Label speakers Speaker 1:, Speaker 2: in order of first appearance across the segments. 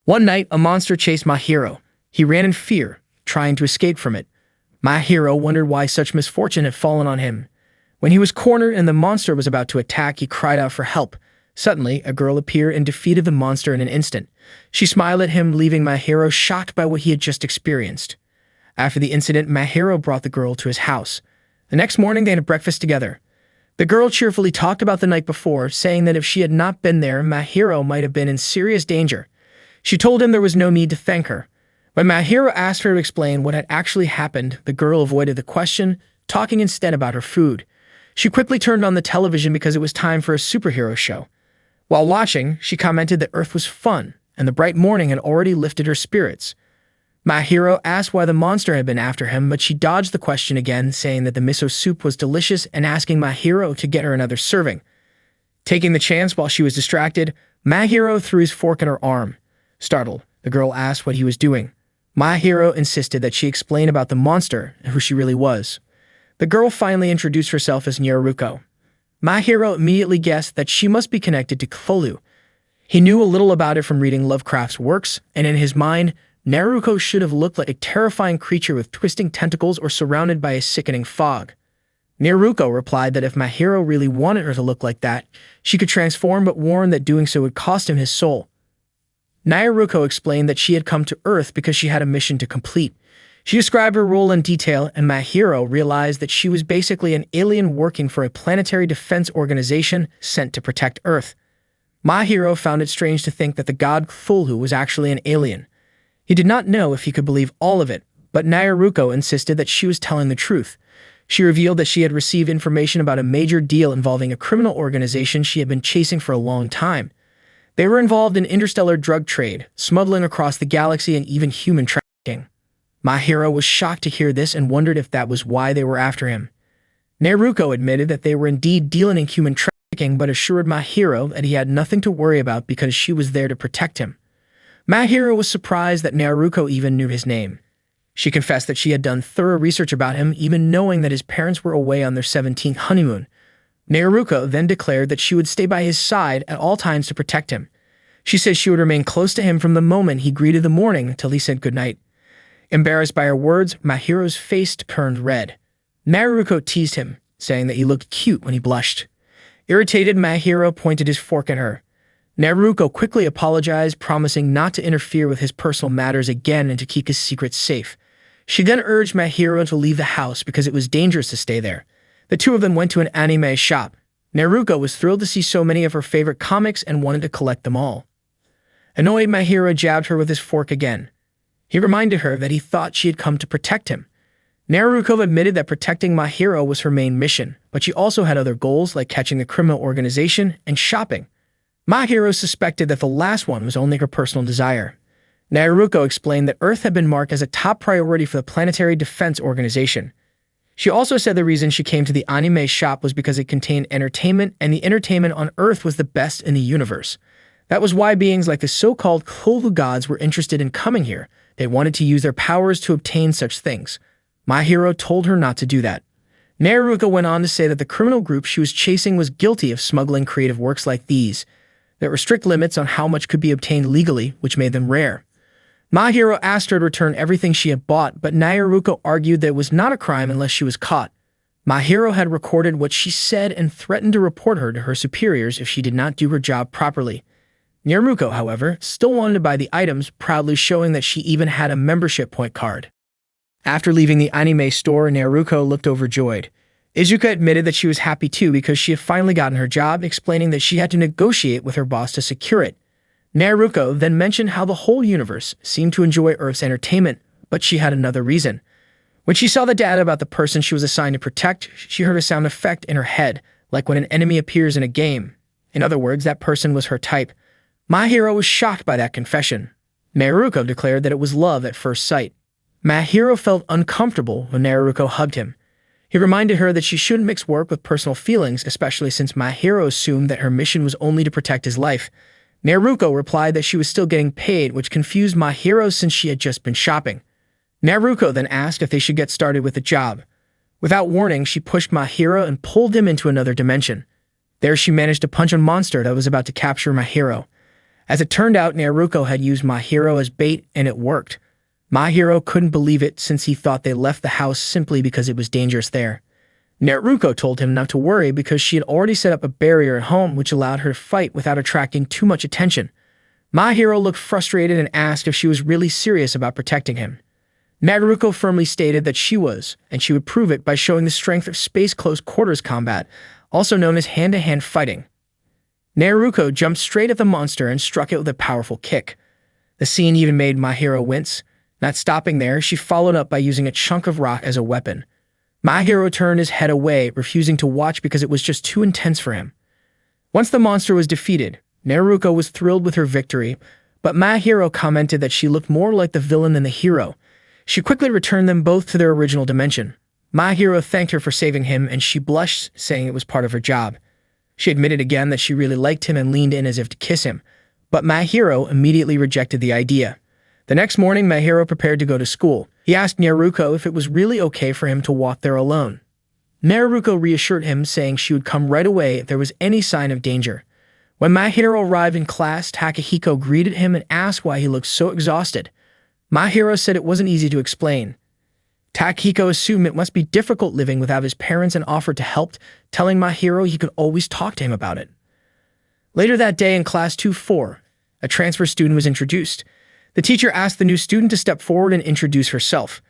Speaker 1: One night, a monster chased my hero. He ran in fear, trying to escape from it. My hero wondered why such misfortune had fallen on him. When he was cornered and the monster was about to attack, he cried out for help. Suddenly, a girl appeared and defeated the monster in an instant. She smiled at him, leaving my hero shocked by what he had just experienced. After the incident, my hero brought the girl to his house. The next morning, they had breakfast together. The girl cheerfully talked about the night before, saying that if she had not been there, my hero might have been in serious danger. She told him there was no need to thank her. When my hero asked her to explain what had actually happened, the girl avoided the question, talking instead about her food. She quickly turned on the television because it was time for a superhero show. While watching, she commented that Earth was fun, and the bright morning had already lifted her spirits. My hero asked why the monster had been after him, but she dodged the question again, saying that the miso soup was delicious and asking my hero to get her another serving. Taking the chance while she was distracted, my hero threw his fork in her arm. Startled, the girl asked what he was doing. My hero insisted that she explain about the monster and who she really was. The girl finally introduced herself as Nyaruko. My hero immediately guessed that she must be connected to Cthulhu. He knew a little about it from reading Lovecraft's works, and in his mind, Nyaruko should have looked like a terrifying creature with twisting tentacles or surrounded by a sickening fog. Nyaruko replied that if my hero really wanted her to look like that, she could transform, but warned that doing so would cost him his soul. Nyaruko explained that she had come to Earth because she had a mission to complete. She described her role in detail, and my hero realized that she was basically an alien working for a planetary defense organization sent to protect Earth. My hero found it strange to think that the god Cthulhu was actually an alien. He did not know if he could believe all of it, but Nyaruko insisted that she was telling the truth. She revealed that she had received information about a major deal involving a criminal organization she had been chasing for a long time. They were involved in interstellar drug trade, smuggling across the galaxy, and even human trafficking. My hero was shocked to hear this and wondered if that was why they were after him. Nyaruko admitted that they were indeed dealing in human trafficking, but assured my hero that he had nothing to worry about because she was there to protect him. My hero was surprised that Nyaruko even knew his name. She confessed that she had done thorough research about him, even knowing that his parents were away on their 17th honeymoon. Nyaruko then declared that she would stay by his side at all times to protect him. She said she would remain close to him from the moment he greeted the morning till he said goodnight. Embarrassed by her words, my hero's face turned red. Nyaruko teased him, saying that he looked cute when he blushed. Irritated, my hero pointed his fork at her. Nyaruko quickly apologized, promising not to interfere with his personal matters again and to keep his secrets safe. She then urged my hero to leave the house because it was dangerous to stay there. The two of them went to an anime shop. Nyaruko was thrilled to see so many of her favorite comics and wanted to collect them all. Annoyed, my hero jabbed her with his fork again. He reminded her that he thought she had come to protect him. Nyaruko admitted that protecting my hero was her main mission, but she also had other goals like catching the criminal organization and shopping. My hero suspected that the last one was only her personal desire. Nyaruko explained that Earth had been marked as a top priority for the Planetary Defense Organization. She also said the reason she came to the anime shop was because it contained entertainment, and the entertainment on Earth was the best in the universe. That was why beings like the so-called Cthulhu gods were interested in coming here. They wanted to use their powers to obtain such things. My hero told her not to do that. Nyaruko went on to say that the criminal group she was chasing was guilty of smuggling creative works like these. There were strict limits on how much could be obtained legally, which made them rare. My hero asked her to return everything she had bought, but Nyaruko argued that it was not a crime unless she was caught. My hero had recorded what she said and threatened to report her to her superiors if she did not do her job properly. Nyaruko, however, still wanted to buy the items, proudly showing that she even had a membership point card. After leaving the anime store, Nyaruko looked overjoyed. Izuka admitted that she was happy too because she had finally gotten her job, explaining that she had to negotiate with her boss to secure it. Nyaruko then mentioned how the whole universe seemed to enjoy Earth's entertainment, but she had another reason. When she saw the data about the person she was assigned to protect, she heard a sound effect in her head, like when an enemy appears in a game. In other words, that person was her type. My hero was shocked by that confession. Nyaruko declared that it was love at first sight. My hero felt uncomfortable when Nyaruko hugged him. He reminded her that she shouldn't mix work with personal feelings, especially since my hero assumed that her mission was only to protect his life. Nyaruko replied that she was still getting paid, which confused my hero since she had just been shopping. Nyaruko then asked if they should get started with the job. Without warning, she pushed my hero and pulled him into another dimension. There she managed to punch a monster that was about to capture my hero. As it turned out, Nyaruko had used Mahiro as bait, and it worked. Mahiro couldn't believe it since he thought they left the house simply because it was dangerous there. Nyaruko told him not to worry because she had already set up a barrier at home which allowed her to fight without attracting too much attention. Mahiro looked frustrated and asked if she was really serious about protecting him. Nyaruko firmly stated that she was, and she would prove it by showing the strength of space close quarters combat, also known as hand-to-hand fighting. Nyaruko jumped straight at the monster and struck it with a powerful kick. The scene even made Mahiro wince. Not stopping there, she followed up by using a chunk of rock as a weapon. Mahiro turned his head away, refusing to watch because it was just too intense for him. Once the monster was defeated, Nyaruko was thrilled with her victory, but Mahiro commented that she looked more like the villain than the hero. She quickly returned them both to their original dimension. Mahiro thanked her for saving him, and she blushed, saying it was part of her job. She admitted again that she really liked him and leaned in as if to kiss him, but Mahiro immediately rejected the idea. The next morning, Mahiro prepared to go to school. He asked Nyaruko if it was really okay for him to walk there alone. Nyaruko reassured him, saying she would come right away if there was any sign of danger. When Mahiro arrived in class, Takahiko greeted him and asked why he looked so exhausted. Mahiro said it wasn't easy to explain. Takahiko assumed it must be difficult living without his parents and offered to help, telling Mahiro he could always talk to him about it. Later that day in class 2-4, a transfer student was introduced. The teacher asked the new student to step forward and introduce herself.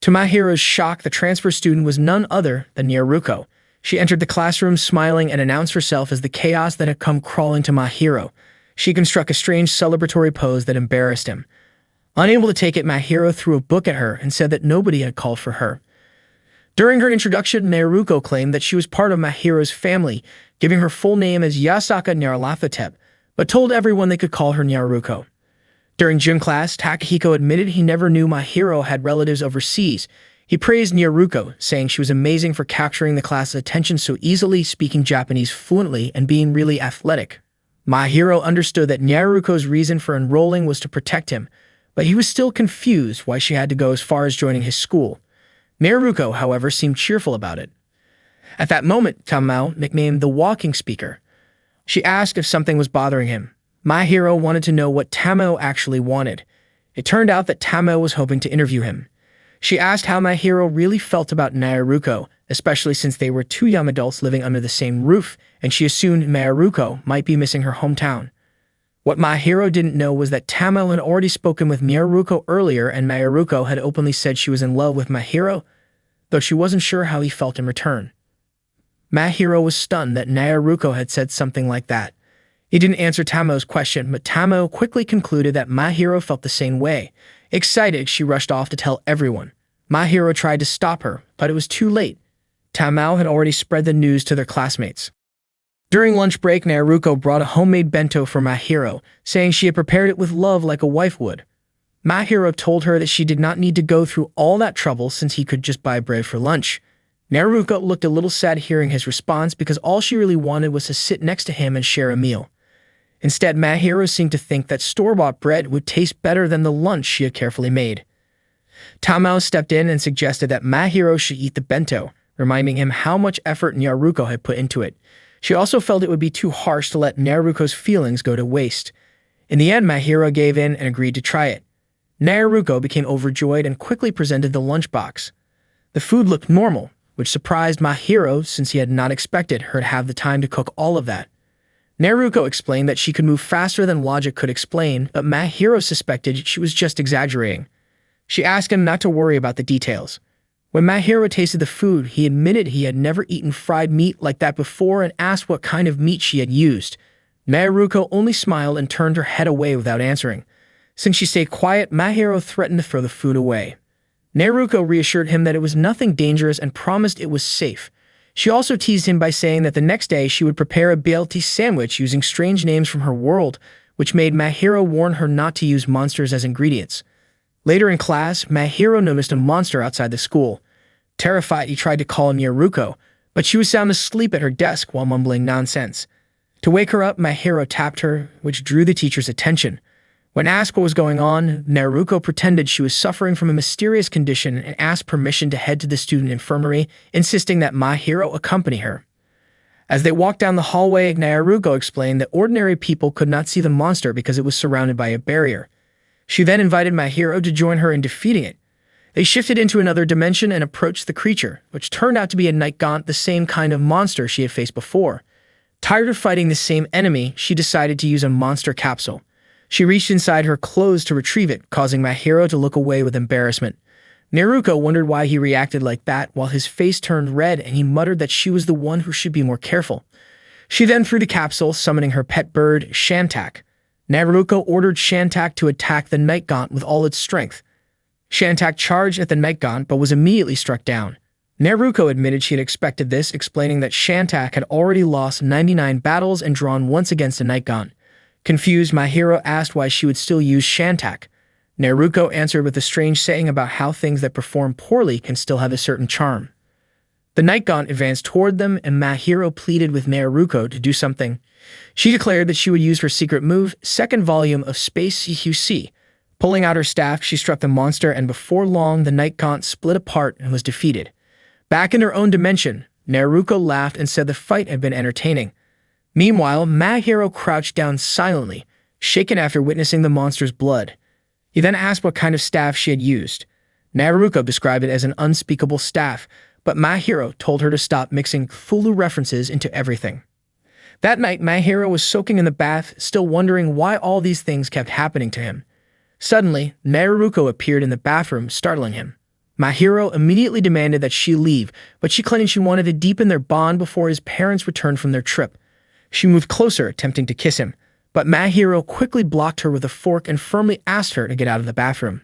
Speaker 1: To Mahiro's shock, the transfer student was none other than Nyaruko. She entered the classroom smiling and announced herself as the chaos that had come crawling to Mahiro. She constructed a strange celebratory pose that embarrassed him. Unable to take it, Mahiro threw a book at her and said that nobody had called for her. During her introduction, Nyaruko claimed that she was part of Mahiro's family, giving her full name as Yasaka Nyarlathotep, but told everyone they could call her Nyaruko. During gym class, Takahiko admitted he never knew Mahiro had relatives overseas. He praised Nyaruko, saying she was amazing for capturing the class's attention so easily, speaking Japanese fluently, and being really athletic. Mahiro understood that Nyaruko's reason for enrolling was to protect him, but he was still confused why she had to go as far as joining his school. Nyaruko, however, seemed cheerful about it. At that moment, Tamao, nicknamed the Walking Speaker, she asked if something was bothering him. Mahiro wanted to know what Tamao actually wanted. It turned out that Tamao was hoping to interview him. She asked how Mahiro really felt about Nyaruko, especially since they were two young adults living under the same roof, and she assumed Nyaruko might be missing her hometown. What Mahiro didn't know was that Tamao had already spoken with Nyaruko earlier, and Nyaruko had openly said she was in love with Mahiro, though she wasn't sure how he felt in return. Mahiro was stunned that Nyaruko had said something like that. He didn't answer Tamao's question, but Tamao quickly concluded that Mahiro felt the same way. Excited, she rushed off to tell everyone. Mahiro tried to stop her, but it was too late. Tamao had already spread the news to their classmates. During lunch break, Nyaruko brought a homemade bento for Mahiro, saying she had prepared it with love like a wife would. Mahiro told her that she did not need to go through all that trouble since he could just buy bread for lunch. Nyaruko looked a little sad hearing his response because all she really wanted was to sit next to him and share a meal. Instead, Mahiro seemed to think that store-bought bread would taste better than the lunch she had carefully made. Tamao stepped in and suggested that Mahiro should eat the bento, reminding him how much effort Nyaruko had put into it. She also felt it would be too harsh to let Nyaruko's feelings go to waste. In the end, Mahiro gave in and agreed to try it. Nyaruko became overjoyed and quickly presented the lunchbox. The food looked normal, which surprised Mahiro since he had not expected her to have the time to cook all of that. Nyaruko explained that she could move faster than logic could explain, but Mahiro suspected she was just exaggerating. She asked him not to worry about the details. When Mahiro tasted the food, he admitted he had never eaten fried meat like that before and asked what kind of meat she had used. Nyaruko only smiled and turned her head away without answering. Since she stayed quiet, Mahiro threatened to throw the food away. Nyaruko reassured him that it was nothing dangerous and promised it was safe. She also teased him by saying that the next day she would prepare a BLT sandwich using strange names from her world, which made Mahiro warn her not to use monsters as ingredients. Later in class, Mahiro noticed a monster outside the school. Terrified, he tried to call Nyaruko, but she was sound asleep at her desk while mumbling nonsense. To wake her up, Mahiro tapped her, which drew the teacher's attention. When asked what was going on, Nyaruko pretended she was suffering from a mysterious condition and asked permission to head to the student infirmary, insisting that Mahiro accompany her. As they walked down the hallway, Nyaruko explained that ordinary people could not see the monster because it was surrounded by a barrier. She then invited my hero to join her in defeating it. They shifted into another dimension and approached the creature, which turned out to be a night gaunt, the same kind of monster she had faced before. Tired of fighting the same enemy, she decided to use a monster capsule. She reached inside her clothes to retrieve it, causing my hero to look away with embarrassment. Nyaruko wondered why he reacted like that, while his face turned red and he muttered that she was the one who should be more careful. She then threw the capsule, summoning her pet bird, Shantak. Nyaruko ordered Shantak to attack the night gaunt with all its strength. Shantak charged at the night gaunt but was immediately struck down. Nyaruko admitted she had expected this, explaining that Shantak had already lost 99 battles and drawn once against a night gaunt. Confused, my hero asked why she would still use Shantak. Nyaruko answered with a strange saying about how things that perform poorly can still have a certain charm. The night gaunt advanced toward them, and my hero pleaded with Nyaruko to do something. She declared that she would use her secret move, second volume of Space CQC. Pulling out her staff, she struck the monster, and before long, the night gaunt split apart and was defeated. Back in her own dimension, Nyaruko laughed and said the fight had been entertaining. Meanwhile, my hero crouched down silently, shaken after witnessing the monster's blood. He then asked what kind of staff she had used. Nyaruko described it as an unspeakable staff, but my hero told her to stop mixing Cthulhu references into everything. That night, my hero was soaking in the bath, still wondering why all these things kept happening to him. Suddenly, Nyaruko appeared in the bathroom, startling him. My hero immediately demanded that she leave, but she claimed she wanted to deepen their bond before his parents returned from their trip. She moved closer, attempting to kiss him, but my hero quickly blocked her with a fork and firmly asked her to get out of the bathroom.